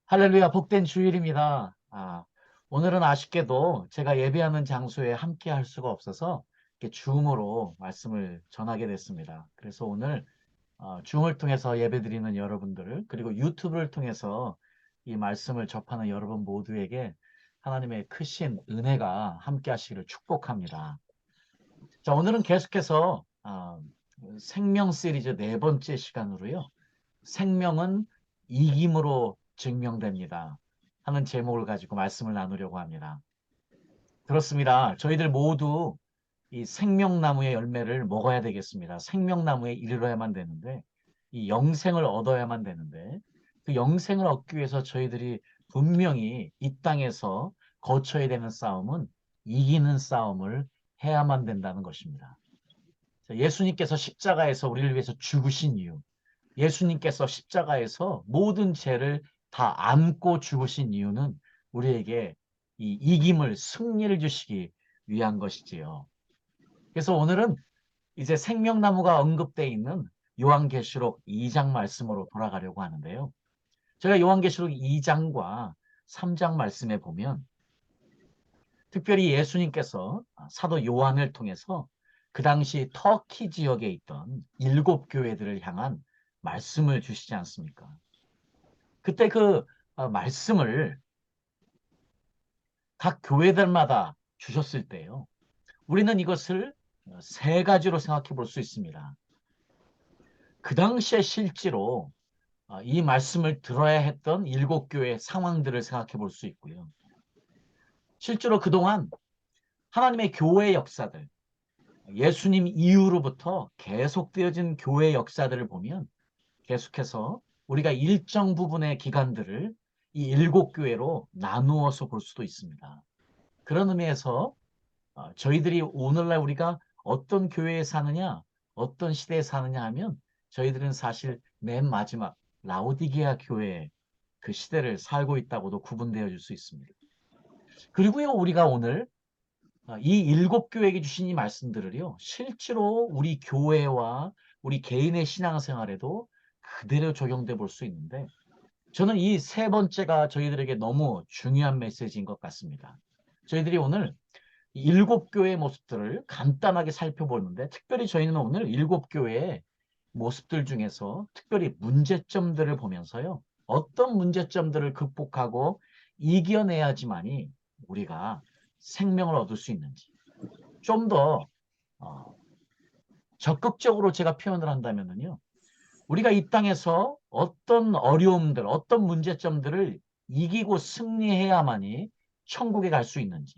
할렐루야, 복된 주일입니다. 오늘은 아쉽게도 제가 예배하는 장소에 함께 할 수가 없어서 이렇게 줌으로 말씀을 전하게 됐습니다. 그래서 오늘 줌을 통해서 예배드리는 여러분들, 그리고 유튜브를 통해서 이 말씀을 접하는 여러분 모두에게 하나님의 크신 은혜가 함께 하시기를 축복합니다. 자, 오늘은 계속해서 생명 시리즈 네 번째 시간으로요. 생명은 이김으로 증명됩니다. 하는 제목을 가지고 말씀을 나누려고 합니다. 그렇습니다. 저희들 모두 이 생명나무의 열매를 먹어야 되겠습니다. 생명나무에 이르러야만 되는데, 이 영생을 얻어야만 되는데, 그 영생을 얻기 위해서 저희들이 분명히 이 땅에서 거쳐야 되는 싸움은 이기는 싸움을 해야만 된다는 것입니다. 예수님께서 십자가에서 우리를 위해서 죽으신 이유, 예수님께서 십자가에서 모든 죄를 다 안고 죽으신 이유는 우리에게 이 이김을, 승리를 주시기 위한 것이지요. 그래서 오늘은 이제 생명나무가 언급되어 있는 요한계시록 2장 말씀으로 돌아가려고 하는데요. 제가 요한계시록 2장과 3장 말씀에 보면 특별히 예수님께서 사도 요한을 통해서 그 당시 터키 지역에 있던 7교회들을 향한 말씀을 주시지 않습니까? 그때 그 말씀을 각 교회들마다 주셨을 때요. 우리는 이것을 세 가지로 생각해 볼 수 있습니다. 그 당시에 실제로 이 말씀을 들어야 했던 7교회의 상황들을 생각해 볼 수 있고요. 실제로 그동안 하나님의 교회 역사들, 예수님 이후로부터 계속되어진 교회 역사들을 보면 계속해서 우리가 일정 부분의 기간들을 이 7교회로 나누어서 볼 수도 있습니다. 그런 의미에서 저희들이 오늘날 우리가 어떤 교회에 사느냐, 어떤 시대에 사느냐 하면 저희들은 사실 맨 마지막 라오디게아 교회의 그 시대를 살고 있다고도 구분되어 줄 수 있습니다. 그리고요, 우리가 오늘 이 7교회에게 주신 이 말씀들을요, 실제로 우리 교회와 우리 개인의 신앙생활에도 그대로 적용돼 볼 수 있는데 저는 이 세 번째가 저희들에게 너무 중요한 메시지인 것 같습니다. 저희들이 오늘 7교회의 모습들을 간단하게 살펴보는데 특별히 저희는 오늘 7교회의 모습들 중에서 특별히 문제점들을 보면서요. 어떤 문제점들을 극복하고 이겨내야지만이 우리가 생명을 얻을 수 있는지 좀 더 적극적으로 제가 표현을 한다면요. 우리가 이 땅에서 어떤 어려움들, 어떤 문제점들을 이기고 승리해야만이 천국에 갈 수 있는지,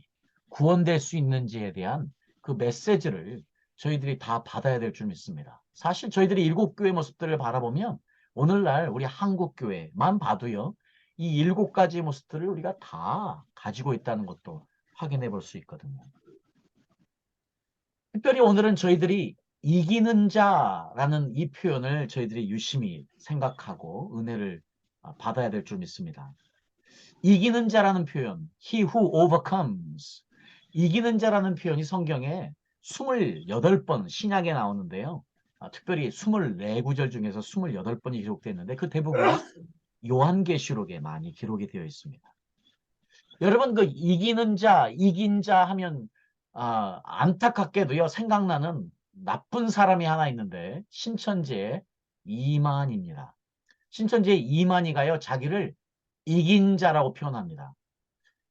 구원될 수 있는지에 대한 그 메시지를 저희들이 다 받아야 될 줄 믿습니다. 사실 저희들이 7교회 모습들을 바라보면 오늘날 우리 한국교회만 봐도요, 이 7가지 모습들을 우리가 다 가지고 있다는 것도 확인해 볼 수 있거든요. 특별히 오늘은 저희들이 이기는 자라는 이 표현을 저희들이 유심히 생각하고 은혜를 받아야 될 줄 믿습니다. 이기는 자라는 표현, he who overcomes. 이기는 자라는 표현이 성경에 28번 신약에 나오는데요. 특별히 24구절 중에서 28번이 기록되어 있는데 그 대부분 요한계시록에 많이 기록이 되어 있습니다. 여러분 그 이기는 자, 이긴 자 하면 안타깝게도요 생각나는 나쁜 사람이 하나 있는데 신천지의 이만희입니다. 신천지의 이만희가요 자기를 이긴 자라고 표현합니다.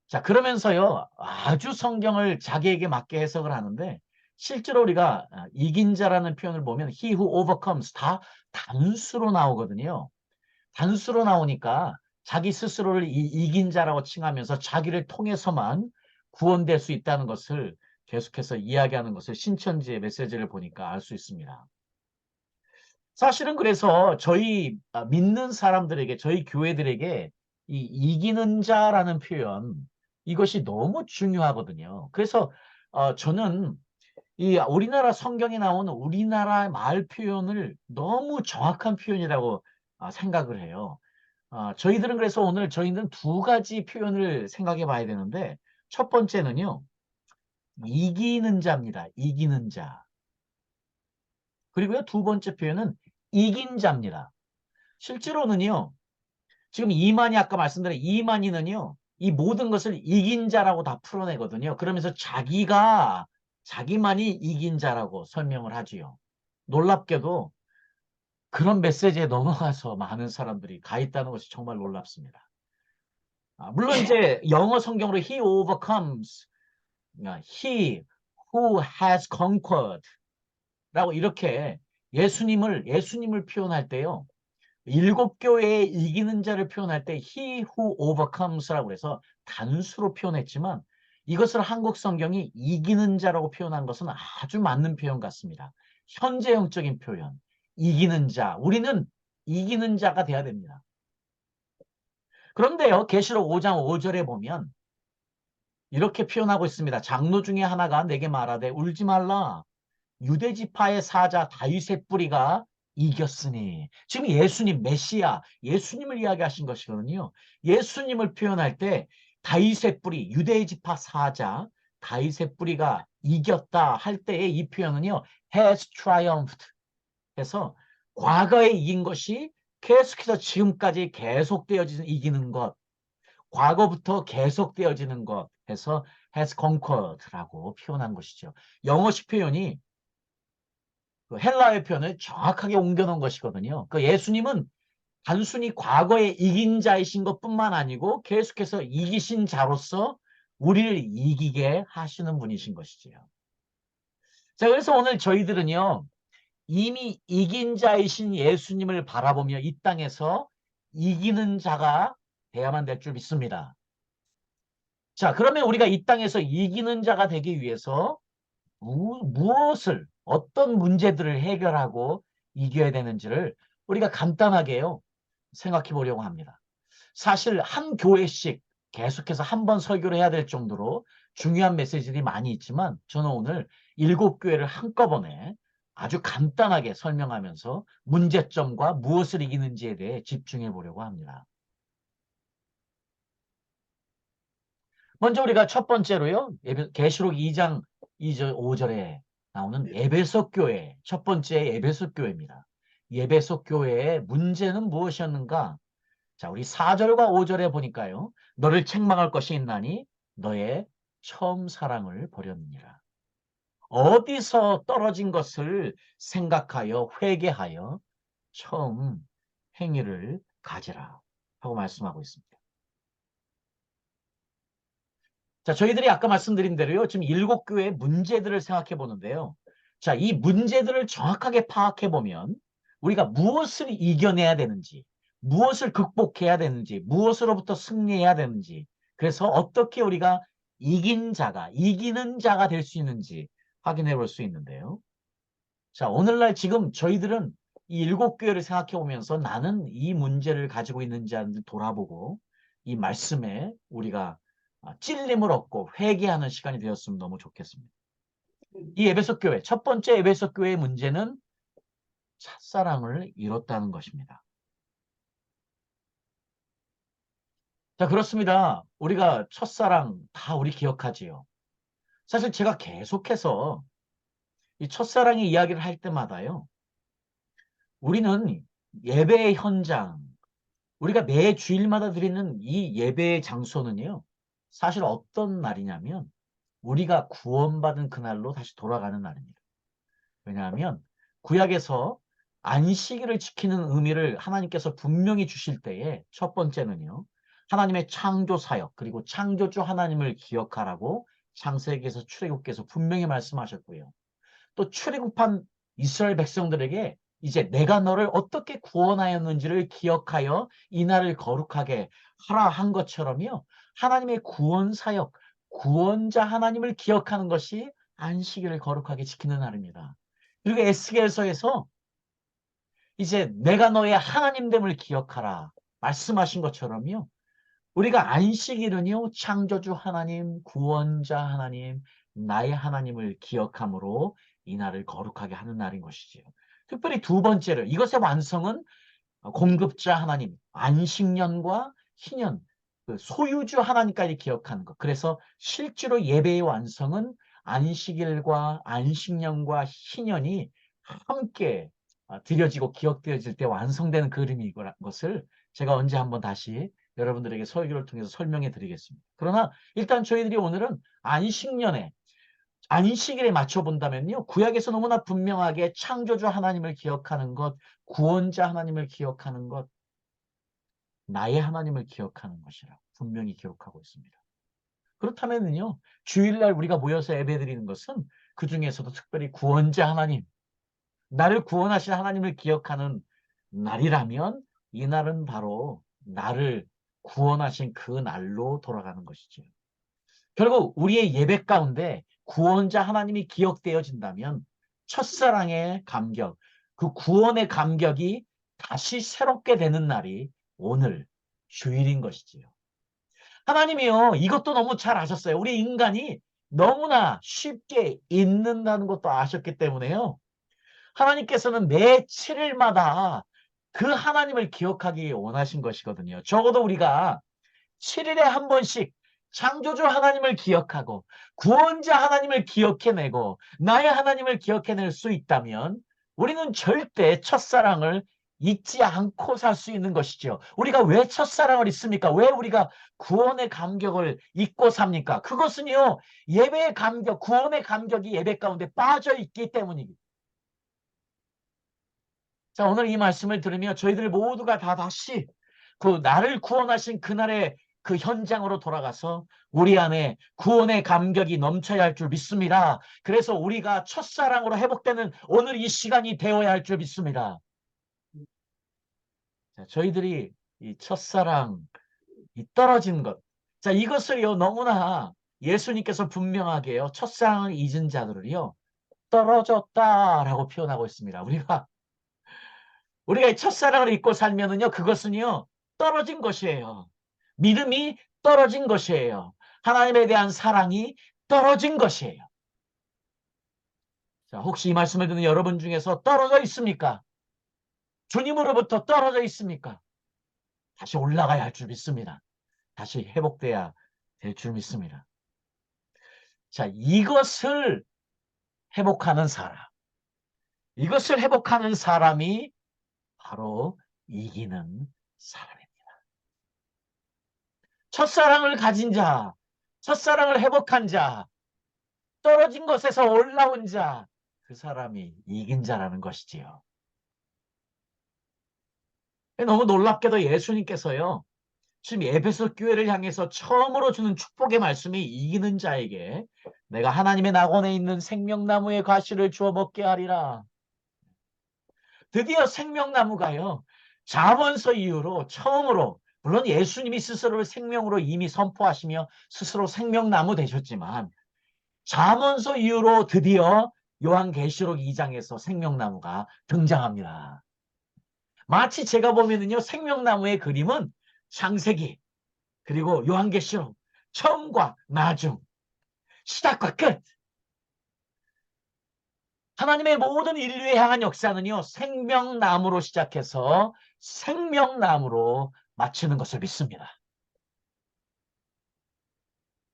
자 그러면서요 아주 성경을 자기에게 맞게 해석을 하는데 실제로 우리가 이긴 자라는 표현을 보면 he who overcomes 다 단수로 나오거든요. 단수로 나오니까 자기 스스로를 이긴 자라고 칭하면서 자기를 통해서만 구원될 수 있다는 것을 계속해서 이야기하는 것을 신천지의 메시지를 보니까 알 수 있습니다. 사실은 그래서 저희 믿는 사람들에게 저희 교회들에게 이 이기는 자라는 표현 이것이 너무 중요하거든요. 그래서 저는 이 우리나라 성경에 나오는 우리나라 말 표현을 너무 정확한 표현이라고 생각을 해요. 저희들은 그래서 오늘 저희는 두 가지 표현을 생각해 봐야 되는데 첫 번째는요. 이기는 자입니다. 이기는 자. 그리고요. 두 번째 표현은 이긴 자입니다. 실제로는요. 지금 이만희 아까 말씀드린 이만희는요. 이 모든 것을 이긴 자라고 다 풀어내거든요. 그러면서 자기만이 이긴 자라고 설명을 하지요. 놀랍게도 그런 메시지에 넘어가서 많은 사람들이 가 있다는 것이 정말 놀랍습니다. 물론 이제 영어 성경으로 he overcomes, he who has conquered 라고 이렇게 예수님을 표현할 때요. 일곱 교회의 이기는 자를 표현할 때 he who overcomes라고 해서 단수로 표현했지만 이것을 한국 성경이 이기는 자라고 표현한 것은 아주 맞는 표현 같습니다. 현재형적인 표현. 이기는 자. 우리는 이기는 자가 돼야 됩니다. 그런데요. 계시록 5장 5절에 보면 이렇게 표현하고 있습니다. 장로 중에 하나가 내게 말하되 울지 말라. 유대지파의 사자 다윗의 뿌리가 이겼으니. 지금 예수님 메시아 예수님을 이야기하신 것이거든요. 예수님을 표현할 때 다윗의 뿌리 유대지파 사자 다윗의 뿌리가 이겼다 할 때의 이 표현은요. has triumphed 해서 과거에 이긴 것이 계속해서 지금까지 계속되어지는 이기는 것 과거부터 계속되어지는 것 해서 has conquered라고 표현한 것이죠. 영어식 표현이 그 헬라의 표현을 정확하게 옮겨놓은 것이거든요. 그 예수님은 단순히 과거에 이긴 자이신 것뿐만 아니고 계속해서 이기신 자로서 우리를 이기게 하시는 분이신 것이지요. 자, 그래서 오늘 저희들은요, 이미 이긴 자이신 예수님을 바라보며 이 땅에서 이기는 자가 돼야만 될 줄 믿습니다. 자, 그러면 우리가 이 땅에서 이기는 자가 되기 위해서 무엇을, 어떤 문제들을 해결하고 이겨야 되는지를 우리가 간단하게요, 생각해 보려고 합니다. 사실 한 교회씩 계속해서 한 번 설교를 해야 될 정도로 중요한 메시지들이 많이 있지만 저는 오늘 7교회를 한꺼번에 아주 간단하게 설명하면서 문제점과 무엇을 이기는지에 대해 집중해 보려고 합니다. 먼저 우리가 첫 번째로요. 계시록 2장 2절 5절에 나오는 에베소 교회 첫 번째 에베소 교회입니다. 에베소 교회의 문제는 무엇이었는가? 자, 우리 4절과 5절에 보니까요. 너를 책망할 것이 있나니 너의 처음 사랑을 버렸느니라. 어디서 떨어진 것을 생각하여 회개하여 처음 행위를 가지라 하고 말씀하고 있습니다. 자, 저희들이 아까 말씀드린 대로요. 지금 7교회의 문제들을 생각해 보는데요. 자, 이 문제들을 정확하게 파악해 보면 우리가 무엇을 이겨내야 되는지, 무엇을 극복해야 되는지, 무엇으로부터 승리해야 되는지, 그래서 어떻게 우리가 이기는 자가 될 수 있는지 확인해 볼 수 있는데요. 자, 오늘날 지금 저희들은 이 7교회를 생각해 보면서 나는 이 문제를 가지고 있는지 안 돌아보고 이 말씀에 우리가 찔림을 얻고 회개하는 시간이 되었으면 너무 좋겠습니다. 이 에베소 교회, 첫 번째 에베소 교회의 문제는 첫사랑을 잃었다는 것입니다. 자, 그렇습니다. 우리가 첫사랑 다 우리 기억하지요. 사실 제가 계속해서 이 첫사랑의 이야기를 할 때마다요. 우리는 예배의 현장, 우리가 매 주일마다 드리는 이 예배의 장소는요. 사실 어떤 날이냐면 우리가 구원받은 그날로 다시 돌아가는 날입니다. 왜냐하면 구약에서 안식일을 지키는 의미를 하나님께서 분명히 주실 때에 첫 번째는요. 하나님의 창조 사역 그리고 창조주 하나님을 기억하라고 창세기에서 출애굽께서 분명히 말씀하셨고요. 또 출애굽한 이스라엘 백성들에게 이제 내가 너를 어떻게 구원하였는지를 기억하여 이 날을 거룩하게 하라 한 것처럼요. 하나님의 구원 사역, 구원자 하나님을 기억하는 것이 안식일을 거룩하게 지키는 날입니다. 그리고 에스겔서에서 이제 내가 너의 하나님됨을 기억하라 말씀하신 것처럼요. 우리가 안식일은요. 창조주 하나님, 구원자 하나님, 나의 하나님을 기억함으로 이 날을 거룩하게 하는 날인 것이지요. 특별히 두 번째로 이것의 완성은 공급자 하나님, 안식년과 희년, 그 소유주 하나님까지 기억하는 것. 그래서 실제로 예배의 완성은 안식일과 안식년과 희년이 함께 드려지고 기억되어질 때 완성되는 그림인 것을 제가 언제 한번 다시 여러분들에게 설교를 통해서 설명해 드리겠습니다. 그러나 일단 저희들이 오늘은 안식년에 안식일에 맞춰 본다면요. 구약에서 너무나 분명하게 창조주 하나님을 기억하는 것, 구원자 하나님을 기억하는 것, 나의 하나님을 기억하는 것이라 분명히 기록하고 있습니다. 그렇다면요. 주일날 우리가 모여서 예배드리는 것은 그 중에서도 특별히 구원자 하나님, 나를 구원하신 하나님을 기억하는 날이라면 이 날은 바로 나를 구원하신 그 날로 돌아가는 것이죠. 결국 우리의 예배 가운데 구원자 하나님이 기억되어진다면 첫사랑의 감격, 그 구원의 감격이 다시 새롭게 되는 날이 오늘 주일인 것이지요. 하나님이요, 이것도 너무 잘 아셨어요. 우리 인간이 너무나 쉽게 잊는다는 것도 아셨기 때문에요. 하나님께서는 매 7일마다 그 하나님을 기억하기 원하신 것이거든요. 적어도 우리가 7일에 한 번씩 창조주 하나님을 기억하고 구원자 하나님을 기억해내고 나의 하나님을 기억해낼 수 있다면 우리는 절대 첫사랑을 잊지 않고 살 수 있는 것이죠. 우리가 왜 첫사랑을 잊습니까? 왜 우리가 구원의 감격을 잊고 삽니까? 그것은요, 예배의 감격, 구원의 감격이 예배 가운데 빠져 있기 때문입니다. 자, 오늘 이 말씀을 들으며 저희들 모두가 다 다시 그 나를 구원하신 그날의 그 현장으로 돌아가서 우리 안에 구원의 감격이 넘쳐야 할 줄 믿습니다. 그래서 우리가 첫사랑으로 회복되는 오늘 이 시간이 되어야 할 줄 믿습니다. 자, 저희들이 이 첫사랑, 이 떨어진 것. 자, 이것을요, 너무나 예수님께서 분명하게요, 첫사랑을 잊은 자들을요, 떨어졌다라고 표현하고 있습니다. 우리가 이 첫사랑을 잊고 살면은요, 그것은요, 떨어진 것이에요. 믿음이 떨어진 것이에요. 하나님에 대한 사랑이 떨어진 것이에요. 자, 혹시 이 말씀을 듣는 여러분 중에서 떨어져 있습니까? 주님으로부터 떨어져 있습니까? 다시 올라가야 할 줄 믿습니다. 다시 회복돼야 될 줄 믿습니다. 자, 회복하는 사람. 이것을 회복하는 사람이 바로 이기는 사람입니다. 첫사랑을 가진 자, 첫사랑을 회복한 자, 떨어진 것에서 올라온 자, 그 사람이 이긴 자라는 것이지요. 너무 놀랍게도 예수님께서요, 지금 에베소 교회를 향해서 처음으로 주는 축복의 말씀이 이기는 자에게 내가 하나님의 낙원에 있는 생명나무의 과실을 주어 먹게 하리라. 드디어 생명나무가요, 잠언서 이후로 처음으로, 물론 예수님이 스스로를 생명으로 이미 선포하시며 스스로 생명나무 되셨지만 잠언서 이후로 드디어 요한계시록 2장에서 생명나무가 등장합니다. 마치 제가 보면은요, 생명나무의 그림은 창세기, 그리고 요한계시록, 처음과 나중, 시작과 끝. 하나님의 모든 인류에 향한 역사는요, 생명나무로 시작해서 생명나무로 마치는 것을 믿습니다.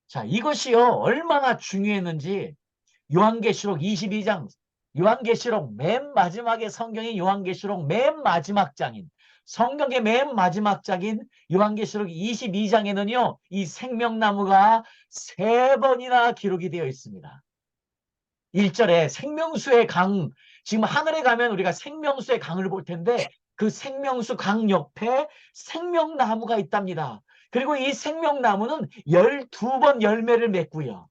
자, 이것이요, 얼마나 중요했는지 요한계시록 22장, 요한계시록 맨 마지막에 성경의 요한계시록 맨 마지막 장인, 성경의 맨 마지막 장인 요한계시록 22장에는요, 이 생명나무가 3번이나 기록이 되어 있습니다. 1절에 생명수의 강, 지금 하늘에 가면 우리가 생명수의 강을 볼 텐데 그 생명수 강 옆에 생명나무가 있답니다. 그리고 이 생명나무는 12번 열매를 맺고요.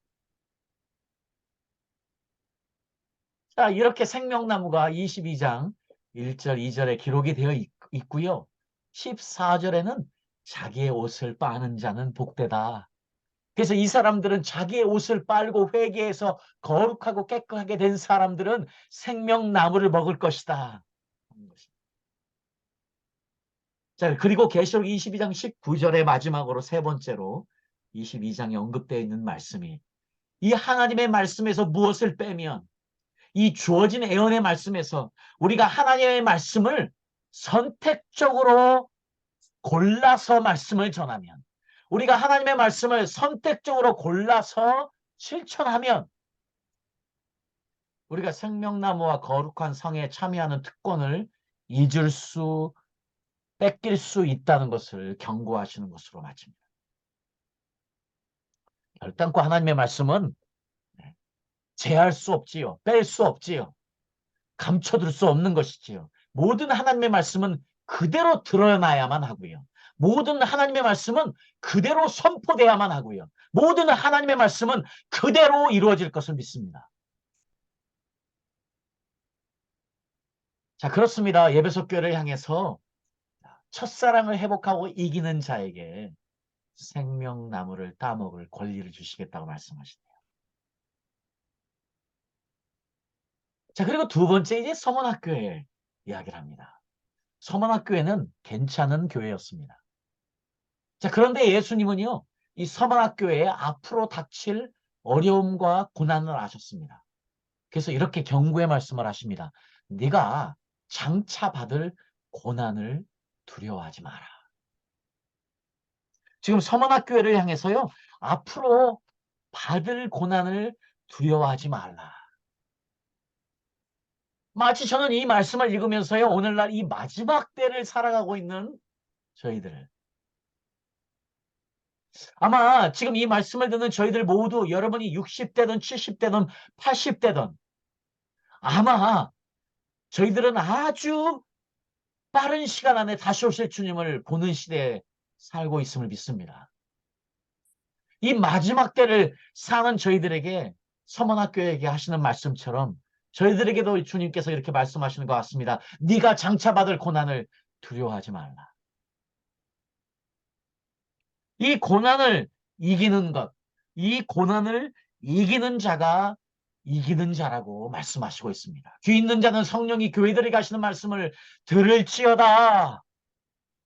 자, 이렇게 생명나무가 22장 1절, 2절에 기록이 되어 있고요. 14절에는 자기의 옷을 빠는 자는 복되다. 그래서 이 사람들은 자기의 옷을 빨고 회개해서 거룩하고 깨끗하게 된 사람들은 생명나무를 먹을 것이다. 자, 그리고 계시록 22장 19절의 마지막으로 세 번째로 22장에 언급되어 있는 말씀이 이 하나님의 말씀에서 무엇을 빼면 이 주어진 예언의 말씀에서 우리가 하나님의 말씀을 선택적으로 골라서 말씀을 전하면 우리가 하나님의 말씀을 선택적으로 골라서 실천하면 우리가 생명나무와 거룩한 성에 참여하는 특권을 잊을 수, 뺏길 수 있다는 것을 경고하시는 것으로 마칩니다. 결단코 하나님의 말씀은 제할 수 없지요. 뺄 수 없지요. 감춰둘 수 없는 것이지요. 모든 하나님의 말씀은 그대로 드러나야만 하고요. 모든 하나님의 말씀은 그대로 선포돼야만 하고요. 모든 하나님의 말씀은 그대로 이루어질 것을 믿습니다. 자, 그렇습니다. 예배소 교회를 향해서 첫사랑을 회복하고 이기는 자에게 생명나무를 따먹을 권리를 주시겠다고 말씀하시네요. 자, 그리고 두 번째 이제 서문학교에 이야기를 합니다. 서문학교에는 괜찮은 교회였습니다. 자, 그런데 예수님은요, 이 서문학교에 앞으로 닥칠 어려움과 고난을 아셨습니다. 그래서 이렇게 경고의 말씀을 하십니다. 네가 장차 받을 고난을 두려워하지 마라. 지금 서문학교회를 향해서요, 앞으로 받을 고난을 두려워하지 말라. 마치 저는 이 말씀을 읽으면서요, 오늘날 이 마지막 때를 살아가고 있는 저희들. 아마 지금 이 말씀을 듣는 저희들 모두 여러분이 60대든 70대든 80대든 아마 저희들은 아주 빠른 시간 안에 다시 오실 주님을 보는 시대에 살고 있음을 믿습니다. 이 마지막 때를 사는 저희들에게 서문학교에게 하시는 말씀처럼 저희들에게도 주님께서 이렇게 말씀하시는 것 같습니다. 네가 장차 받을 고난을 두려워하지 말라. 이 고난을 이기는 것, 이 고난을 이기는 자가 이기는 자라고 말씀하시고 있습니다. 귀 있는 자는 성령이 교회들에게 하시는 말씀을 들을지어다.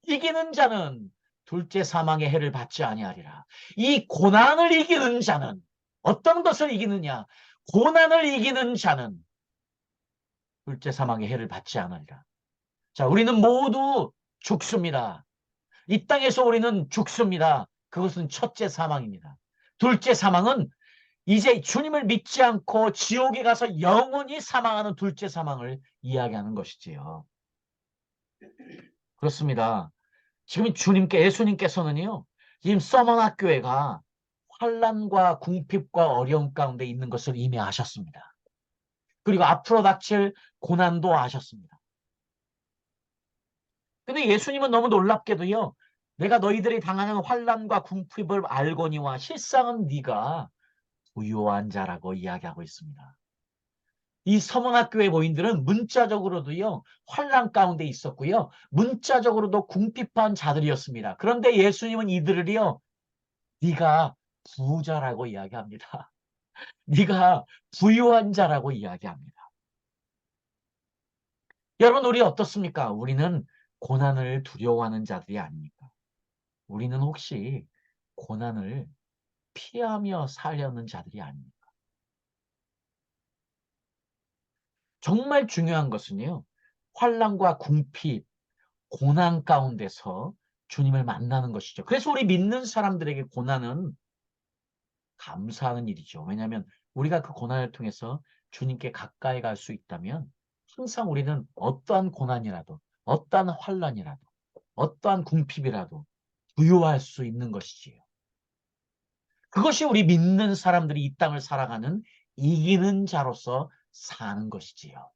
이기는 자는 둘째 사망의 해를 받지 아니하리라. 이 고난을 이기는 자는 어떤 것을 이기느냐? 고난을 이기는 자는 둘째 사망의 해를 받지 않으리라. 자, 우리는 모두 죽습니다. 이 땅에서 우리는 죽습니다. 그것은 첫째 사망입니다. 둘째 사망은 이제 주님을 믿지 않고 지옥에 가서 영원히 사망하는 둘째 사망을 이야기하는 것이지요. 그렇습니다. 지금 예수님께서는요, 지금 서머나 교회가 환란과 궁핍과 어려움 가운데 있는 것을 이미 아셨습니다. 그리고 앞으로 닥칠 고난도 아셨습니다. 근데 예수님은 너무 놀랍게도요, 내가 너희들이 당하는 환란과 궁핍을 알거니와 실상은 네가 부유한 자라고 이야기하고 있습니다. 이 서문학교의 모인들은 문자적으로도요, 환란 가운데 있었고요, 문자적으로도 궁핍한 자들이었습니다. 그런데 예수님은 이들을요, 네가 부자라고 이야기합니다. 네가 부유한 자라고 이야기합니다. 여러분, 우리 어떻습니까? 우리는 고난을 두려워하는 자들이 아닙니까? 우리는 혹시 고난을 피하며 살려는 자들이 아닙니까? 정말 중요한 것은요, 환란과 궁핍, 고난 가운데서 주님을 만나는 것이죠. 그래서 우리 믿는 사람들에게 고난은 감사하는 일이죠. 왜냐하면 우리가 그 고난을 통해서 주님께 가까이 갈 수 있다면 항상 우리는 어떠한 고난이라도, 어떠한 환란이라도, 어떠한 궁핍이라도 부유할 수 있는 것이지요. 그것이 우리 믿는 사람들이 이 땅을 살아가는 이기는 자로서 사는 것이지요.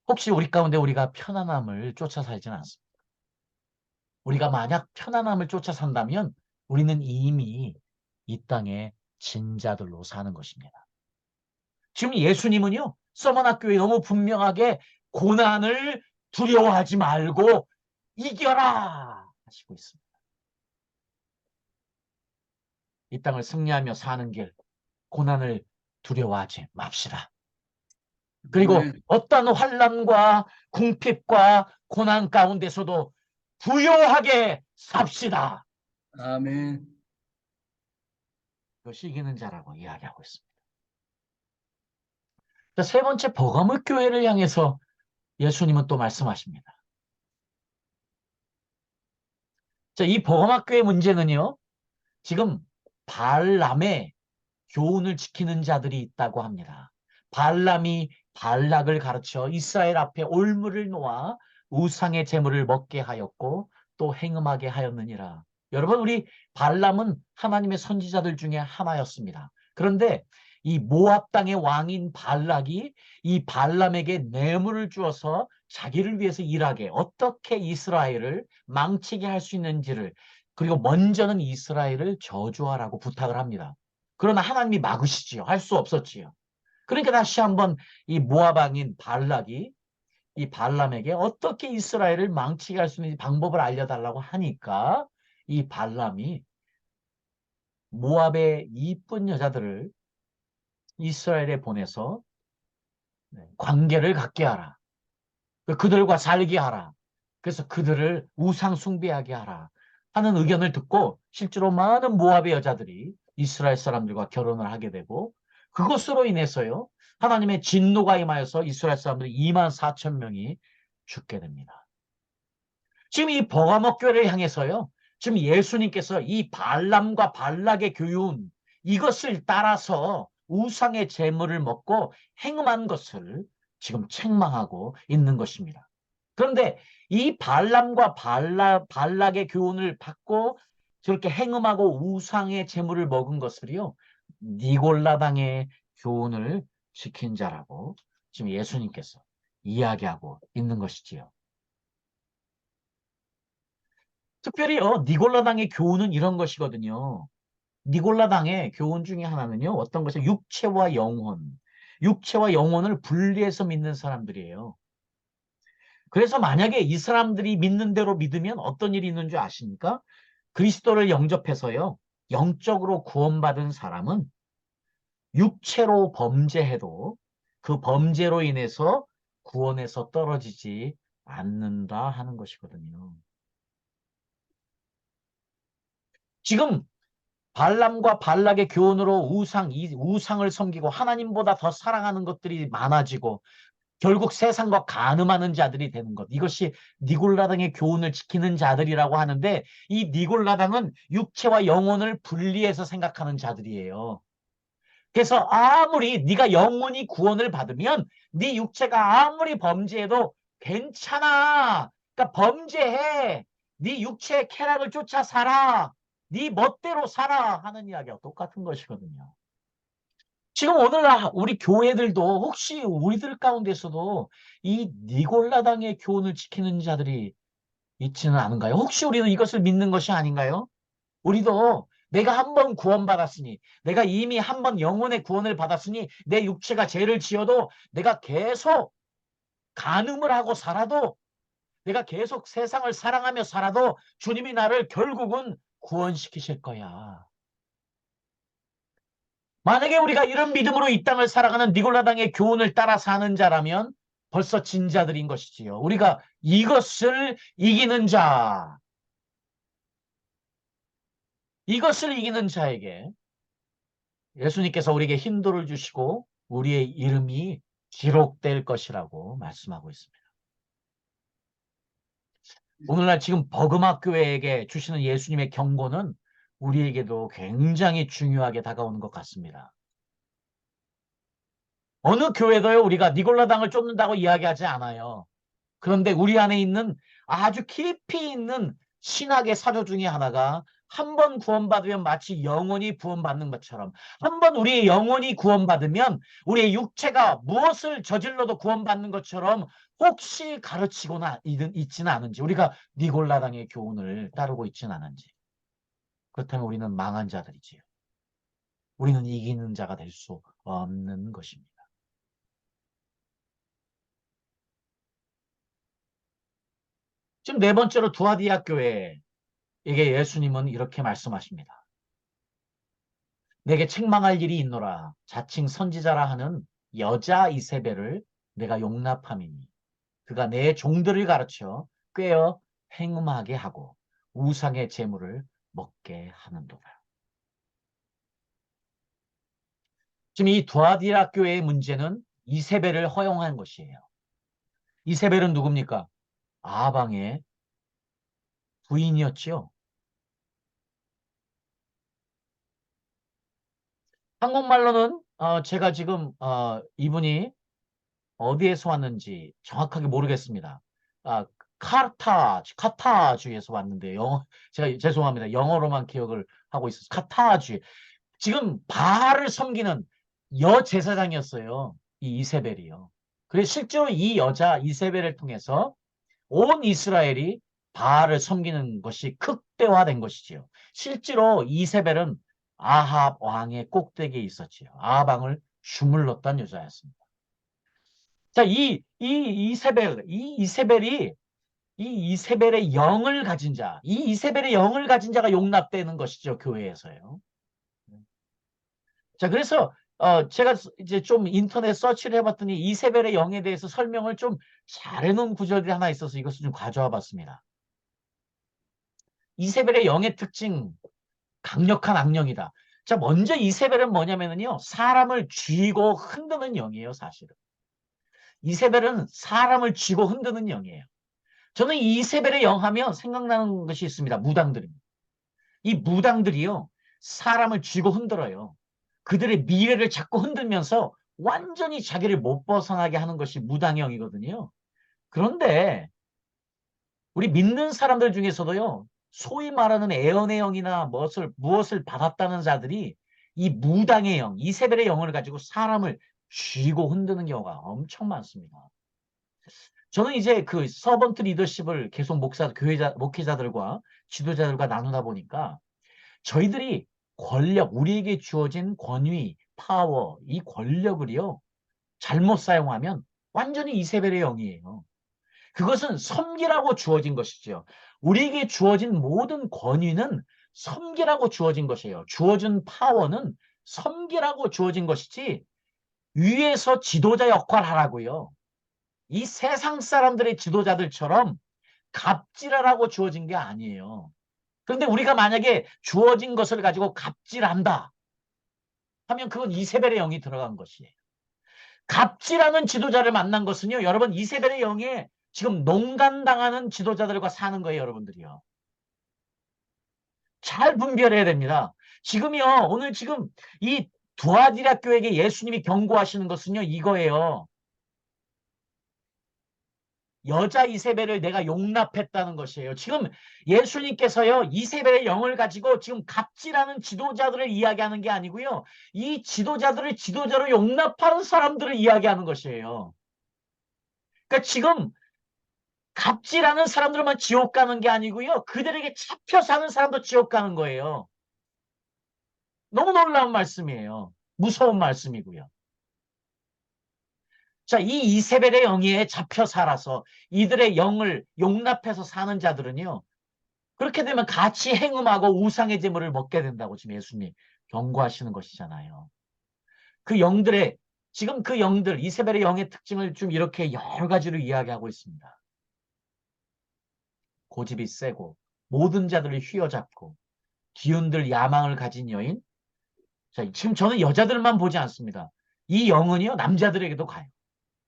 혹시 우리 가운데 우리가 편안함을 쫓아 살지는 않습니다. 우리가 만약 편안함을 쫓아 산다면 우리는 이미 이 땅에 진자들로 사는 것입니다. 지금 예수님은요, 서머나교에 너무 분명하게 고난을 두려워하지 말고 이겨라 하시고 있습니다. 이 땅을 승리하며 사는 길, 고난을 두려워하지 맙시다. 그리고 네. 어떤 환난과 궁핍과 고난 가운데서도 부요하게 삽시다. 아멘. 그것이 이기는 자라고 이야기하고 있습니다. 자, 세 번째 버가모 교회를 향해서 예수님은 또 말씀하십니다. 자, 이 버가모 교회 문제는요, 지금 발람의 교훈을 지키는 자들이 있다고 합니다. 발람이 발락을 가르쳐 이스라엘 앞에 올무를 놓아 우상의 제물을 먹게 하였고 또 행음하게 하였느니라. 여러분, 우리 발람은 하나님의 선지자들 중에 하나였습니다. 그런데 이 모압 땅의 왕인 발락이 이 발람에게 뇌물을 주어서 자기를 위해서 일하게, 어떻게 이스라엘을 망치게 할 수 있는지를, 그리고 먼저는 이스라엘을 저주하라고 부탁을 합니다. 그러나 하나님이 막으시지요. 할 수 없었지요. 그러니까 다시 한번 이 모압 왕인 발락이 이 발람에게 어떻게 이스라엘을 망치게 할 수 있는 방법을 알려달라고 하니까 이 발람이 모압의 이쁜 여자들을 이스라엘에 보내서 관계를 갖게 하라. 그들과 살게 하라. 그래서 그들을 우상 숭배하게 하라 하는 의견을 듣고 실제로 많은 모압의 여자들이 이스라엘 사람들과 결혼을 하게 되고, 그것으로 인해서요 하나님의 진노가 임하여서 이스라엘 사람들이 2만 4천 명이 죽게 됩니다. 지금 이 버가목 교회를 향해서요, 지금 예수님께서 이 발람과 발락의 교훈, 이것을 따라서 우상의 제물을 먹고 행음한 것을 지금 책망하고 있는 것입니다. 그런데 이 발람과 발락의 교훈을 받고 저렇게 행음하고 우상의 제물을 먹은 것을요, 니골라당의 교훈을 지킨 자라고 지금 예수님께서 이야기하고 있는 것이지요. 특별히요, 니골라당의 교훈은 이런 것이거든요. 니골라당의 교훈 중에 하나는요, 어떤 것이 육체와 영혼, 육체와 영혼을 분리해서 믿는 사람들이에요. 그래서 만약에 이 사람들이 믿는 대로 믿으면 어떤 일이 있는 줄 아십니까? 그리스도를 영접해서요, 영적으로 구원받은 사람은 육체로 범죄해도 그 범죄로 인해서 구원에서 떨어지지 않는다 하는 것이거든요. 지금 발람과 발락의 교훈으로 우상을 섬기고 하나님보다 더 사랑하는 것들이 많아지고 결국 세상과 간음하는 자들이 되는 것. 이것이 니골라당의 교훈을 지키는 자들이라고 하는데, 이 니골라당은 육체와 영혼을 분리해서 생각하는 자들이에요. 그래서 아무리 네가 영혼이 구원을 받으면 네 육체가 아무리 범죄해도 괜찮아. 그러니까 범죄해. 네 육체의 쾌락을 쫓아 살아. 네 멋대로 살아 하는 이야기와 똑같은 것이거든요. 지금 오늘날 우리 교회들도 혹시 우리들 가운데서도 이 니골라당의 교훈을 지키는 자들이 있지는 않은가요? 혹시 우리도 이것을 믿는 것이 아닌가요? 우리도 내가 한 번 구원받았으니, 내가 이미 한 번 영혼의 구원을 받았으니 내 육체가 죄를 지어도 내가 계속 간음을 하고 살아도, 내가 계속 세상을 사랑하며 살아도 주님이 나를 결국은 구원시키실 거야. 만약에 우리가 이런 믿음으로 이 땅을 살아가는 니골라당의 교훈을 따라 사는 자라면 벌써 진자들인 것이지요. 우리가 이것을 이기는 자, 이것을 이기는 자에게 예수님께서 우리에게 힘도를 주시고 우리의 이름이 기록될 것이라고 말씀하고 있습니다. 오늘날 지금 버그막 교회에게 주시는 예수님의 경고는 우리에게도 굉장히 중요하게 다가오는 것 같습니다. 어느 교회도요, 우리가 니골라당을 쫓는다고 이야기하지 않아요. 그런데 우리 안에 있는 아주 깊이 있는 신학의 사조 중에 하나가, 한 번 구원받으면 마치 영원히 구원받는 것처럼, 한 번 우리의 영혼이 구원받으면 우리의 육체가 무엇을 저질러도 구원받는 것처럼 혹시 가르치거나 있지는 않은지, 우리가 니골라당의 교훈을 따르고 있지는 않은지, 그렇다면 우리는 망한 자들이지요. 우리는 이기는 자가 될 수 없는 것입니다. 지금 네 번째로 두아디아 교회에게 예수님은 이렇게 말씀하십니다. 내게 책망할 일이 있노라. 자칭 선지자라 하는 여자 이세벨을 내가 용납함이니 그가 내 종들을 가르쳐 꿰어 행음하게 하고 우상의 재물을 먹게 하는도다. 지금 이 두아디라 교회의 문제는 이세벨을 허용한 것이에요. 이세벨은 누굽니까? 아방의 부인이었지요. 한국말로는 제가 지금 이분이 어디에서 왔는지 정확하게 모르겠습니다. 아, 카타주에서 왔는데 제가 죄송합니다. 영어로만 기억을 하고 있었어요. 카타주. 지금 바알을 섬기는 여제사장이었어요. 이 이세벨이요. 그래서 실제로 이 여자 이세벨을 통해서 온 이스라엘이 바알을 섬기는 것이 극대화된 것이지요. 실제로 이세벨은 아합 왕의 꼭대기에 있었지요. 아합 왕을 주물렀던 여자였습니다. 자, 이 이세벨의 영을 가진 자, 이 이세벨의 영을 가진 자가 용납되는 것이죠, 교회에서요. 자, 그래서 제가 이제 좀 인터넷 서치를 해봤더니 이세벨의 영에 대해서 설명을 좀 잘해놓은 구절이 하나 있어서 이것을 좀 가져와 봤습니다. 이세벨의 영의 특징, 강력한 악령이다. 자, 먼저 이세벨은 뭐냐면요, 사람을 쥐고 흔드는 영이에요, 사실은. 이세벨은 사람을 쥐고 흔드는 영이에요. 저는 이 이세벨의 영 하면 생각나는 것이 있습니다. 무당들입니다. 이 무당들이요, 사람을 쥐고 흔들어요. 그들의 미래를 자꾸 흔들면서 완전히 자기를 못 벗어나게 하는 것이 무당형이거든요. 그런데 우리 믿는 사람들 중에서도요, 소위 말하는 애언의 영이나 무엇을 받았다는 자들이 이 무당의 영, 이세벨의 영을 가지고 사람을 쥐고 흔드는 경우가 엄청 많습니다. 저는 이제 그 서번트 리더십을 계속 목회자들과 지도자들과 나누다 보니까 저희들이 우리에게 주어진 권위, 파워, 이 권력을요, 잘못 사용하면 완전히 이세벨의 영이에요. 그것은 섬기라고 주어진 것이죠. 우리에게 주어진 모든 권위는 섬기라고 주어진 것이에요. 주어진 파워는 섬기라고 주어진 것이지 위에서 지도자 역할 하라고요. 이 세상 사람들의 지도자들처럼 갑질하라고 주어진 게 아니에요. 그런데 우리가 만약에 주어진 것을 가지고 갑질한다 하면 그건 이세벨의 영이 들어간 것이에요. 갑질하는 지도자를 만난 것은요, 여러분, 이세벨의 영에 지금 농간당하는 지도자들과 사는 거예요, 여러분들이요. 잘 분별해야 됩니다. 지금요, 오늘 지금 이 두아디라 교회에게 예수님이 경고하시는 것은요, 이거예요. 여자 이세벨을 내가 용납했다는 것이에요. 지금 예수님께서요, 이세벨의 영을 가지고 지금 갑질하는 지도자들을 이야기하는 게 아니고요, 이 지도자들을 지도자로 용납하는 사람들을 이야기하는 것이에요. 그러니까 지금 갑질하는 사람들만 지옥 가는 게 아니고요, 그들에게 잡혀 사는 사람도 지옥 가는 거예요. 너무 놀라운 말씀이에요. 무서운 말씀이고요. 자, 이 이세벨의 영에 잡혀 살아서 이들의 영을 용납해서 사는 자들은요, 그렇게 되면 같이 행음하고 우상의 제물을 먹게 된다고 지금 예수님 경고하시는 것이잖아요. 그 영들의, 지금 그 영들, 이세벨의 영의 특징을 좀 이렇게 여러 가지로 이야기하고 있습니다. 고집이 세고, 모든 자들을 휘어잡고, 기운들 야망을 가진 여인. 자, 지금 저는 여자들만 보지 않습니다. 이 영은요, 남자들에게도 가요.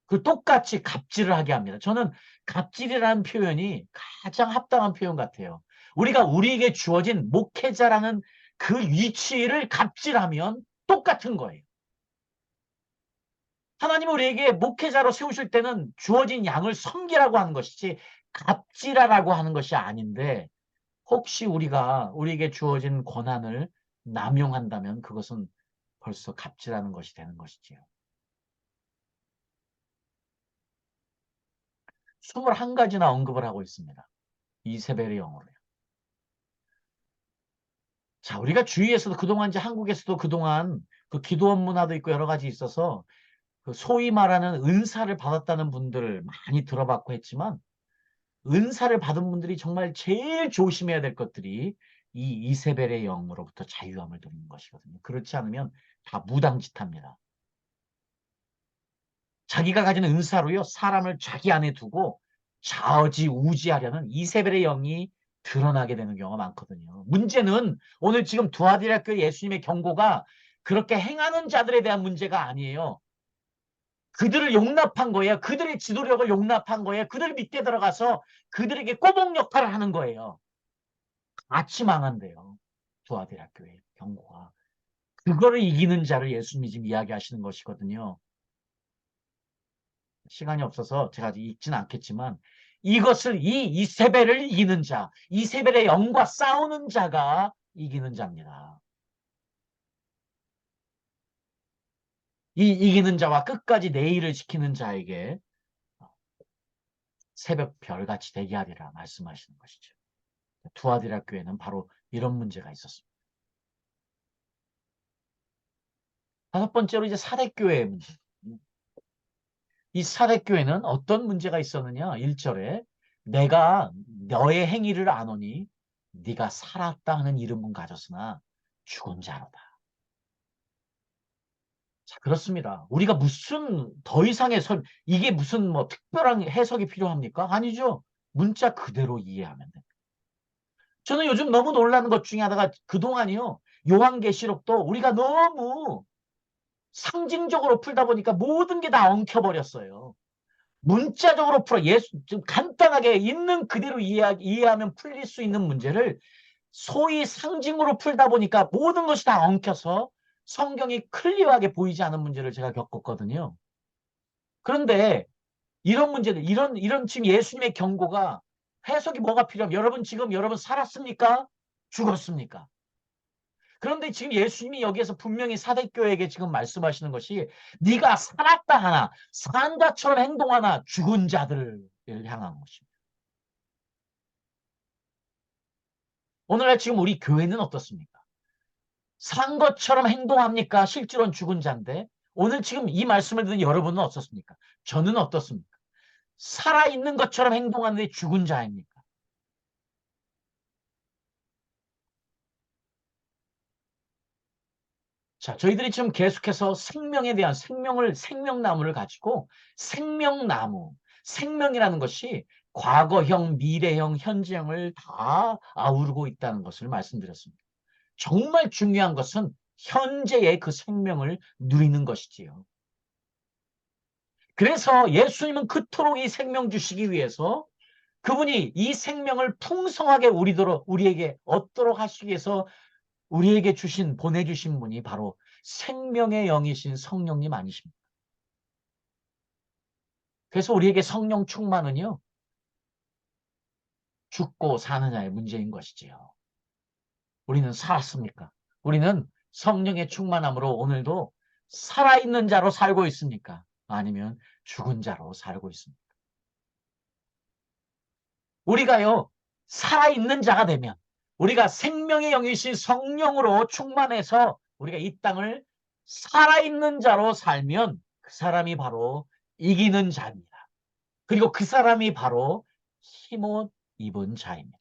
그 똑같이 갑질을 하게 합니다. 저는 갑질이라는 표현이 가장 합당한 표현 같아요. 우리가 우리에게 주어진 목회자라는 그 위치를 갑질하면 똑같은 거예요. 하나님은 우리에게 목회자로 세우실 때는 주어진 양을 섬기라고 하는 것이지 갑질하라고 하는 것이 아닌데, 혹시 우리가 우리에게 주어진 권한을 남용한다면 그것은 벌써 갑질하는 것이 되는 것이지요. 21가지나 언급을 하고 있습니다. 이세벨의 영어로요. 자, 우리가 주위에서도 그동안 이제 한국에서도 그동안 그 기도원 문화도 있고 여러 가지 있어서 그 소위 말하는 은사를 받았다는 분들을 많이 들어봤고 했지만, 은사를 받은 분들이 정말 제일 조심해야 될 것들이 이 이세벨의 영으로부터 자유함을 두는 것이거든요. 그렇지 않으면 다 무당짓합니다. 자기가 가진 은사로요, 사람을 자기 안에 두고 좌지우지하려는 이세벨의 영이 드러나게 되는 경우가 많거든요. 문제는 오늘 지금 두아디라 예수님의 경고가 그렇게 행하는 자들에 대한 문제가 아니에요. 그들을 용납한 거예요. 그들의 지도력을 용납한 거예요. 그들 밑에 들어가서 그들에게 꼬복 역할을 하는 거예요. 같이 망한대요. 두아디라 교회 경고가. 그거를 이기는 자를 예수님이 지금 이야기하시는 것이거든요. 시간이 없어서 제가 읽지는 않겠지만 이것을 이 이세벨을 이기는 자, 이세벨의 영과 싸우는 자가 이기는 자입니다. 이 이기는 자와 끝까지 내 일을 지키는 자에게 새벽 별같이 되게 하리라 말씀하시는 것이죠. 두아디라 교회는 바로 이런 문제가 있었습니다. 다섯 번째로 이제 사대교회의 문제. 이 사대교회는 어떤 문제가 있었느냐? 1절에 내가 너의 행위를 아노니 네가 살았다 하는 이름은 가졌으나 죽은 자로다. 자, 그렇습니다. 우리가 무슨 더 이상의 이게 무슨 뭐 특별한 해석이 필요합니까? 아니죠. 문자 그대로 이해하면 됩니다. 저는 요즘 너무 놀라는 것 중에 하나가 그동안이요. 요한계시록도 우리가 너무 상징적으로 풀다 보니까 모든 게 다 엉켜버렸어요. 문자적으로 풀어 좀 간단하게 있는 그대로 이해하면 풀릴 수 있는 문제를 소위 상징으로 풀다 보니까 모든 것이 다 엉켜서 성경이 클리어하게 보이지 않은 문제를 제가 겪었거든요. 그런데 이런 문제들, 이런 지금 예수님의 경고가 해석이 뭐가 필요하면 여러분 지금 여러분 살았습니까? 죽었습니까? 그런데 지금 예수님이 여기에서 분명히 사대교회에게 지금 말씀하시는 것이 네가 살았다 하나 산 자처럼 행동하나 죽은 자들을 향한 것입니다. 오늘날 지금 우리 교회는 어떻습니까? 산 것처럼 행동합니까? 실제로는 죽은 자인데 오늘 지금 이 말씀을 듣는 여러분은 어떻습니까? 저는 어떻습니까? 살아있는 것처럼 행동하는데 죽은 자입니까? 자, 저희들이 지금 계속해서 생명에 대한 생명나무를 가지고 생명나무, 생명이라는 것이 과거형, 미래형, 현재형을 다 아우르고 있다는 것을 말씀드렸습니다. 정말 중요한 것은 현재의 그 생명을 누리는 것이지요. 그래서 예수님은 그토록 이 생명 주시기 위해서 그분이 이 생명을 풍성하게 우리에게 얻도록 하시기 위해서 우리에게 보내주신 분이 바로 생명의 영이신 성령님 아니십니까? 그래서 우리에게 성령 충만은요, 죽고 사느냐의 문제인 것이지요. 우리는 살았습니까? 우리는 성령의 충만함으로 오늘도 살아있는 자로 살고 있습니까? 아니면 죽은 자로 살고 있습니까? 우리가요, 살아있는 자가 되면 우리가 생명의 영이신 성령으로 충만해서 우리가 이 땅을 살아있는 자로 살면 그 사람이 바로 이기는 자입니다. 그리고 그 사람이 바로 흰옷 입은 자입니다.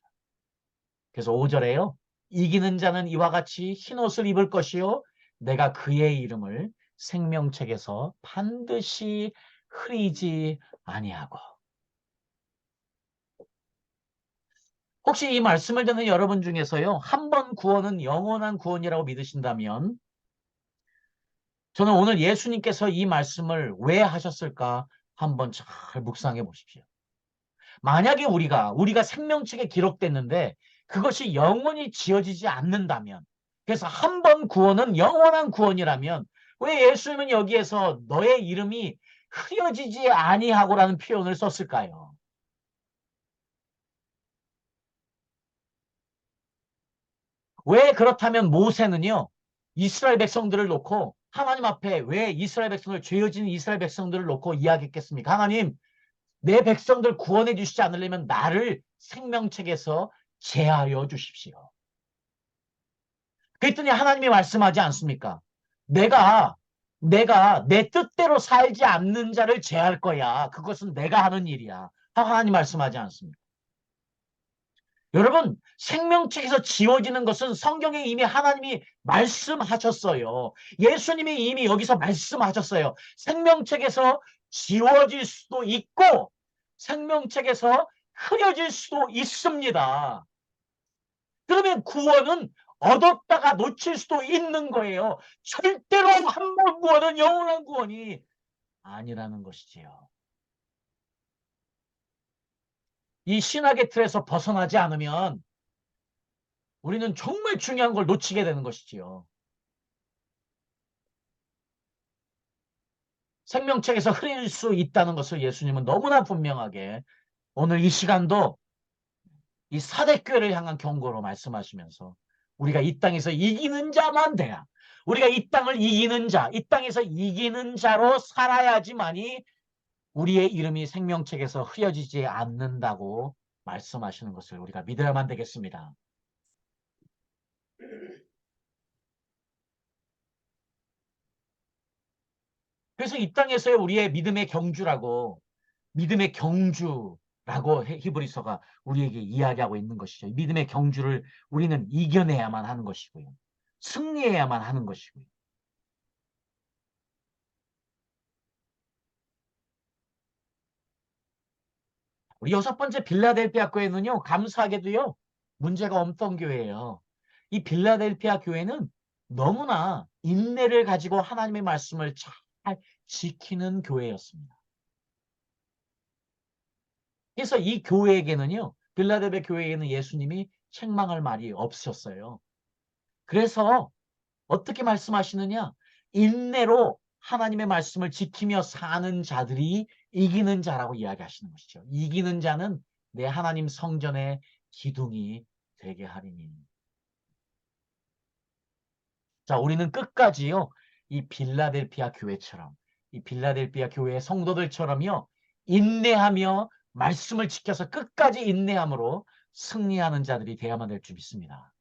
그래서 5절에요. 이기는 자는 이와 같이 흰옷을 입을 것이요. 내가 그의 이름을 생명책에서 반드시 흐리지 아니하고. 혹시 이 말씀을 듣는 여러분 중에서요. 한 번 구원은 영원한 구원이라고 믿으신다면 저는 오늘 예수님께서 이 말씀을 왜 하셨을까 한번 잘 묵상해 보십시오. 만약에 우리가 생명책에 기록됐는데 그것이 영원히 지어지지 않는다면 그래서 한 번 구원은 영원한 구원이라면 왜 예수님은 여기에서 너의 이름이 흐려지지 아니하고라는 표현을 썼을까요? 왜 그렇다면 모세는요, 이스라엘 백성들을 놓고 하나님 앞에 왜 이스라엘 백성을 죄어진 이스라엘 백성들을 놓고 이야기했겠습니까? 하나님, 내 백성들 구원해 주시지 않으려면 나를 생명책에서 제하여 주십시오. 그랬더니 하나님이 말씀하지 않습니까? 내가 내 뜻대로 살지 않는 자를 제할 거야. 그것은 내가 하는 일이야. 하나님 말씀하지 않습니까? 여러분, 생명책에서 지워지는 것은 성경에 이미 하나님이 말씀하셨어요. 예수님이 이미 여기서 말씀하셨어요. 생명책에서 지워질 수도 있고 생명책에서 흐려질 수도 있습니다. 그러면 구원은 얻었다가 놓칠 수도 있는 거예요. 절대로 한 번 구원은 영원한 구원이 아니라는 것이지요. 이 신학의 틀에서 벗어나지 않으면 우리는 정말 중요한 걸 놓치게 되는 것이지요. 생명책에서 흐릴 수 있다는 것을 예수님은 너무나 분명하게 오늘 이 시간도 이 사대교회를 향한 경고로 말씀하시면서 우리가 이 땅에서 이기는 자만 돼야 우리가 이 땅을 이기는 자, 이 땅에서 이기는 자로 살아야지만이 우리의 이름이 생명책에서 흐려지지 않는다고 말씀하시는 것을 우리가 믿어야만 되겠습니다. 그래서 이 땅에서의 우리의 믿음의 경주라고 히브리서가 우리에게 이야기하고 있는 것이죠. 믿음의 경주를 우리는 이겨내야만 하는 것이고요. 승리해야만 하는 것이고요. 우리 여섯 번째 빌라델피아 교회는요, 감사하게도요, 문제가 없던 교회예요. 이 빌라델피아 교회는 너무나 인내를 가지고 하나님의 말씀을 잘 지키는 교회였습니다. 그래서 이 교회에게는요, 빌라델피아 교회에는 예수님이 책망할 말이 없었어요. 그래서 어떻게 말씀하시느냐? 인내로 하나님의 말씀을 지키며 사는 자들이 이기는 자라고 이야기하시는 것이죠. 이기는 자는 내 하나님 성전의 기둥이 되게 하리니. 자, 우리는 끝까지요, 이 빌라델피아 교회처럼, 이 빌라델피아 교회의 성도들처럼요, 인내하며 말씀을 지켜서 끝까지 인내함으로 승리하는 자들이 되어야만 될 줄 믿습니다.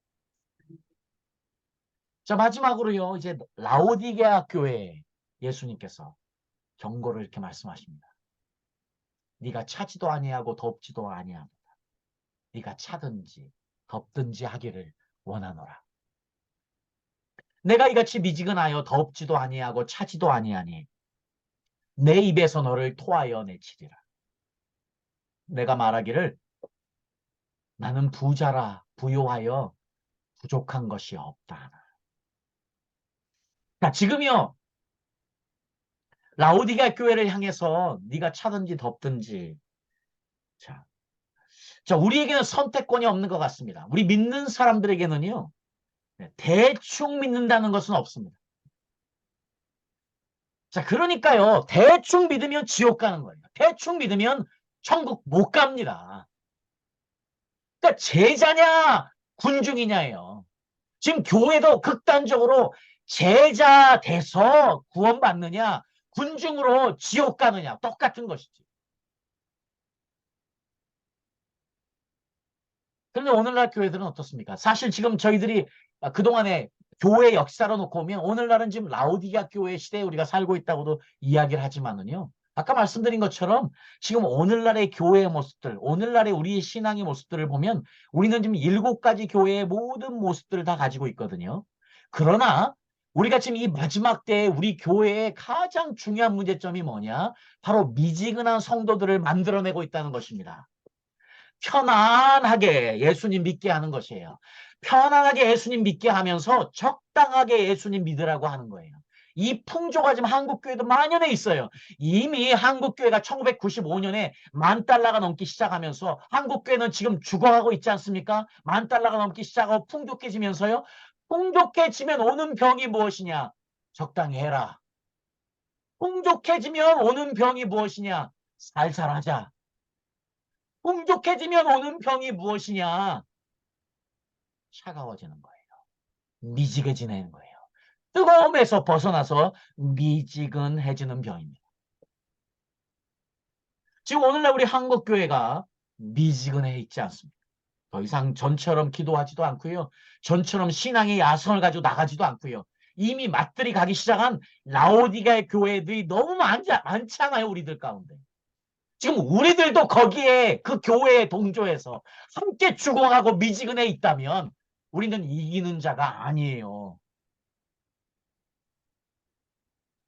자, 마지막으로요, 이제 라오디게아 교회 예수님께서 경고를 이렇게 말씀하십니다. 네가 차지도 아니하고 덥지도 아니하도다. 네가 차든지 덥든지 하기를 원하노라. 내가 이같이 미지근하여 덥지도 아니하고 차지도 아니하니 내 입에서 너를 토하여 내치리라. 내가 말하기를 나는 부자라 부요하여 부족한 것이 없다. 자, 지금요 라오디게아 교회를 향해서 네가 차든지 덥든지 자, 우리에게는 선택권이 없는 것 같습니다. 우리 믿는 사람들에게는요 대충 믿는다는 것은 없습니다. 자, 그러니까요 대충 믿으면 지옥 가는 거예요. 대충 믿으면 천국 못 갑니다. 그러니까 제자냐 군중이냐예요. 지금 교회도 극단적으로 제자 돼서 구원받느냐 군중으로 지옥 가느냐 똑같은 것이지. 그런데 오늘날 교회들은 어떻습니까? 사실 지금 저희들이 그동안에 교회 역사로 놓고 보면 오늘날은 지금 라오디게아 교회 시대에 우리가 살고 있다고도 이야기를 하지만은요. 아까 말씀드린 것처럼 지금 오늘날의 교회의 모습들, 오늘날의 우리의 신앙의 모습들을 보면 우리는 지금 7가지 교회의 모든 모습들을 다 가지고 있거든요. 그러나 우리가 지금 이 마지막 때에 우리 교회의 가장 중요한 문제점이 뭐냐? 바로 미지근한 성도들을 만들어내고 있다는 것입니다. 편안하게 예수님 믿게 하는 것이에요. 편안하게 예수님 믿게 하면서 적당하게 예수님 믿으라고 하는 거예요. 이 풍조가 지금 한국교회도 만연해 있어요. 이미 한국교회가 1995년에 10,000달러가 넘기 시작하면서 한국교회는 지금 죽어가고 있지 않습니까? 10,000달러가 넘기 시작하고 풍족해지면서요. 풍족해지면 오는 병이 무엇이냐? 적당히 해라. 풍족해지면 오는 병이 무엇이냐? 살살하자. 풍족해지면 오는 병이 무엇이냐? 차가워지는 거예요. 미지근해지는 거예요. 뜨거움에서 벗어나서 미지근해지는 병입니다. 지금 오늘날 우리 한국교회가 미지근해 있지 않습니다. 더 이상 전처럼 기도하지도 않고요. 전처럼 신앙의 야성을 가지고 나가지도 않고요. 이미 맛들이 가기 시작한 라오디게아 교회들이 너무 많잖아요. 우리들 가운데. 지금 우리들도 거기에 그 교회에 동조해서 함께 죽어가고 미지근해 있다면 우리는 이기는 자가 아니에요.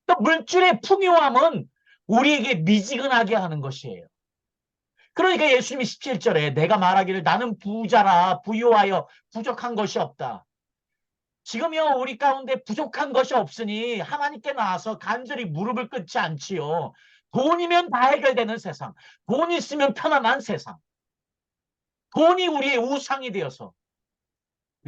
또 물질의 풍요함은 우리에게 미지근하게 하는 것이에요. 그러니까 예수님이 17절에 내가 말하기를 나는 부자라 부요하여 부족한 것이 없다. 지금요 우리 가운데 부족한 것이 없으니 하나님께 나와서 간절히 무릎을 꿇지 않지요. 돈이면 다 해결되는 세상. 돈 있으면 편안한 세상. 돈이 우리의 우상이 되어서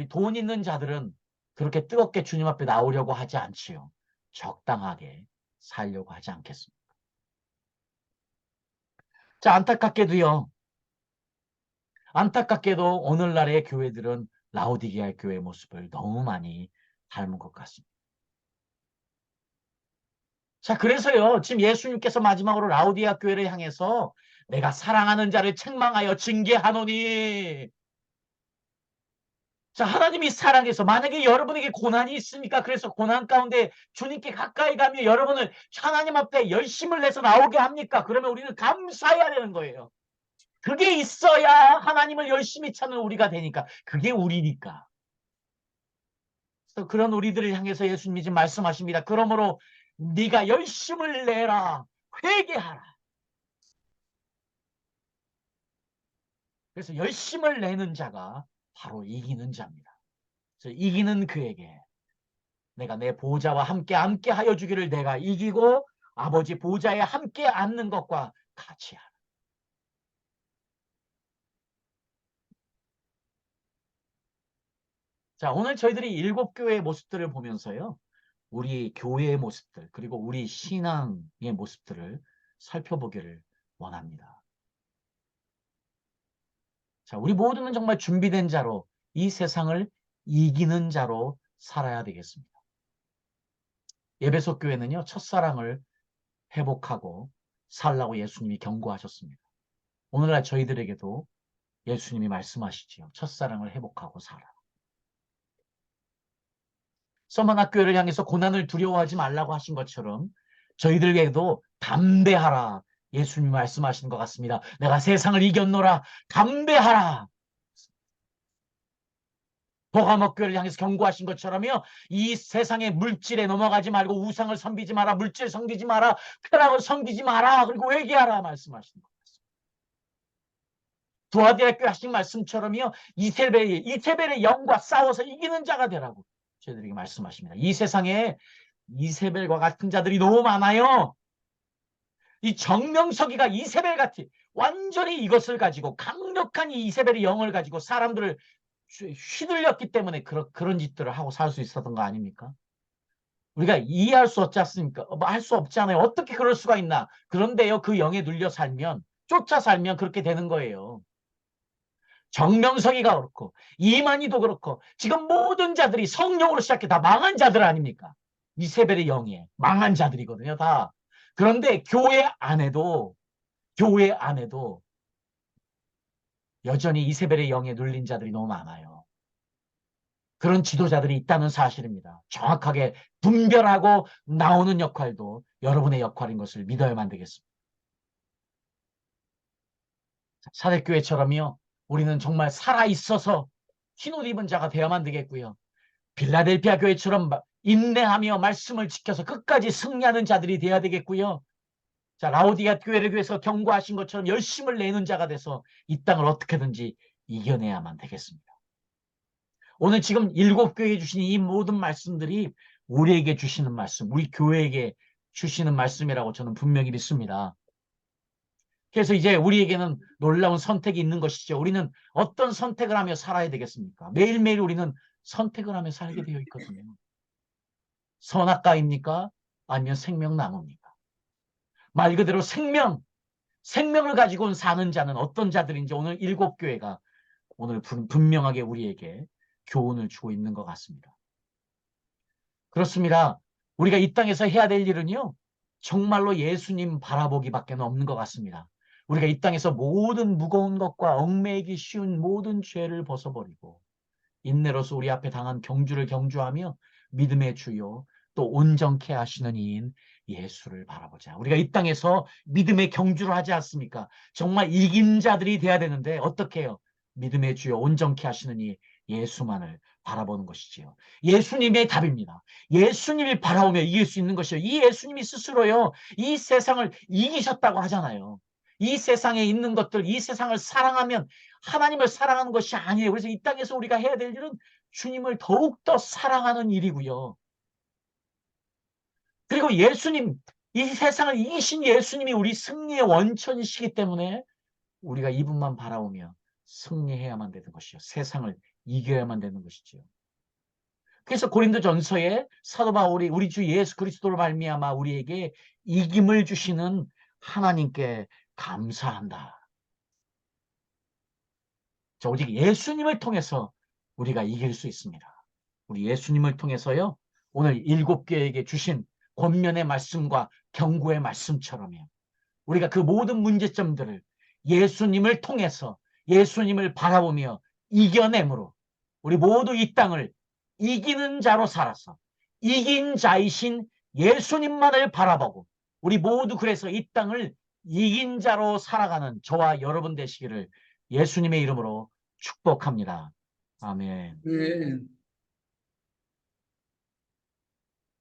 돈 있는 자들은 그렇게 뜨겁게 주님 앞에 나오려고 하지 않지요. 적당하게 살려고 하지 않겠습니까? 자, 안타깝게도 오늘날의 교회들은 라오디게아 교회의 모습을 너무 많이 닮은 것 같습니다. 자, 그래서요, 지금 예수님께서 마지막으로 라오디게아 교회를 향해서 내가 사랑하는 자를 책망하여 징계하노니. 자, 하나님이 사랑해서 만약에 여러분에게 고난이 있습니까? 그래서 고난 가운데 주님께 가까이 가며 여러분을 하나님 앞에 열심을 내서 나오게 합니까? 그러면 우리는 감사해야 되는 거예요. 그게 있어야 하나님을 열심히 찾는 우리가 되니까. 그게 우리니까. 그래서 그런 우리들을 향해서 예수님이 지금 말씀하십니다. 그러므로 네가 열심을 내라. 회개하라. 그래서 열심을 내는 자가 바로 이기는 자입니다. 그래서 이기는 그에게 내가 내 보좌와 함께 하여 주기를 내가 이기고 아버지 보좌에 함께 앉는 것과 같이 하라. 자, 오늘 저희들이 일곱 교회의 모습들을 보면서요. 우리 교회의 모습들 그리고 우리 신앙의 모습들을 살펴보기를 원합니다. 자, 우리 모두는 정말 준비된 자로 이 세상을 이기는 자로 살아야 되겠습니다. 에베소 교회는요. 첫사랑을 회복하고 살라고 예수님이 경고하셨습니다. 오늘날 저희들에게도 예수님이 말씀하시지요. 첫사랑을 회복하고 살아. 서머나 교회를 향해서 고난을 두려워하지 말라고 하신 것처럼 저희들에게도 담대하라. 예수님이 말씀하시는 것 같습니다. 내가 세상을 이겼노라. 담대하라. 보가목 교회를 향해서 경고하신 것처럼요. 이 세상의 물질에 넘어가지 말고 우상을 섬기지 마라. 물질 섬기지 마라. 쾌락을 섬기지 마라. 그리고 회개하라 말씀하시는 것 같습니다. 두아디아 하신 말씀처럼요. 이세벨의 영과 싸워서 이기는 자가 되라고 저희들에게 말씀하십니다. 이 세상에 이세벨과 같은 자들이 너무 많아요. 이 정명석이가 이세벨 같이 완전히 이것을 가지고 강력한 이 이세벨의 영을 가지고 사람들을 휘둘렸기 때문에 그런 짓들을 하고 살 수 있었던 거 아닙니까? 우리가 이해할 수 없지 않습니까? 뭐 할 수 없잖아요. 어떻게 그럴 수가 있나? 그런데요, 그 영에 눌려 살면, 쫓아 살면 그렇게 되는 거예요. 정명석이가 그렇고, 이만희도 그렇고, 지금 모든 자들이 성령으로 시작해 다 망한 자들 아닙니까? 이세벨의 영에 망한 자들이거든요, 다. 그런데 교회 안에도 여전히 이세벨의 영에 눌린 자들이 너무 많아요. 그런 지도자들이 있다는 사실입니다. 정확하게 분별하고 나오는 역할도 여러분의 역할인 것을 믿어야만 되겠습니다. 사대교회처럼요. 우리는 정말 살아있어서 흰옷 입은 자가 되어야만 되겠고요. 빌라델피아 교회처럼 인내하며 말씀을 지켜서 끝까지 승리하는 자들이 되어야 되겠고요. 자, 라오디아 교회를 위해서 경고하신 것처럼 열심을 내는 자가 돼서 이 땅을 어떻게든지 이겨내야만 되겠습니다. 오늘 지금 일곱 교회에 주신 이 모든 말씀들이 우리에게 주시는 말씀, 우리 교회에게 주시는 말씀이라고 저는 분명히 믿습니다. 그래서 이제 우리에게는 놀라운 선택이 있는 것이죠. 우리는 어떤 선택을 하며 살아야 되겠습니까? 매일매일 우리는 선택을 하며 살게 되어 있거든요. 선악과입니까? 아니면 생명나무입니까? 말 그대로 생명을 가지고 사는 자는 어떤 자들인지 오늘 일곱 교회가 오늘 분명하게 우리에게 교훈을 주고 있는 것 같습니다. 그렇습니다. 우리가 이 땅에서 해야 될 일은요. 정말로 예수님 바라보기밖에 없는 것 같습니다. 우리가 이 땅에서 모든 무거운 것과 얽매이기 쉬운 모든 죄를 벗어버리고 인내로서 우리 앞에 당한 경주를 경주하며 믿음의 주요 또 온전케 하시는 이인 예수를 바라보자. 우리가 이 땅에서 믿음의 경주를 하지 않습니까? 정말 이긴 자들이 돼야 되는데 어떻게 해요? 믿음의 주요 온전케 하시는 이 예수만을 바라보는 것이지요. 예수님의 답입니다. 예수님을 바라보며 이길 수 있는 것이요. 이 예수님이 스스로요. 이 세상을 이기셨다고 하잖아요. 이 세상에 있는 것들, 이 세상을 사랑하면 하나님을 사랑하는 것이 아니에요. 그래서 이 땅에서 우리가 해야 될 일은 주님을 더욱더 사랑하는 일이고요. 그리고 예수님, 이 세상을 이기신 예수님이 우리 승리의 원천이시기 때문에 우리가 이분만 바라보며 승리해야만 되는 것이요. 세상을 이겨야만 되는 것이지요. 그래서 고린도전서에 사도 바울이 우리 주 예수 그리스도로 말미암아 우리에게 이김을 주시는 하나님께 감사한다. 자, 오직 예수님을 통해서 우리가 이길 수 있습니다. 우리 예수님을 통해서요. 오늘 7교회에게 주신 권면의 말씀과 경고의 말씀처럼요. 우리가 그 모든 문제점들을 예수님을 통해서 예수님을 바라보며 이겨내므로 우리 모두 이 땅을 이기는 자로 살아서 이긴 자이신 예수님만을 바라보고 우리 모두 그래서 이 땅을 이긴 자로 살아가는 저와 여러분 되시기를 예수님의 이름으로 축복합니다. 아멘. 네.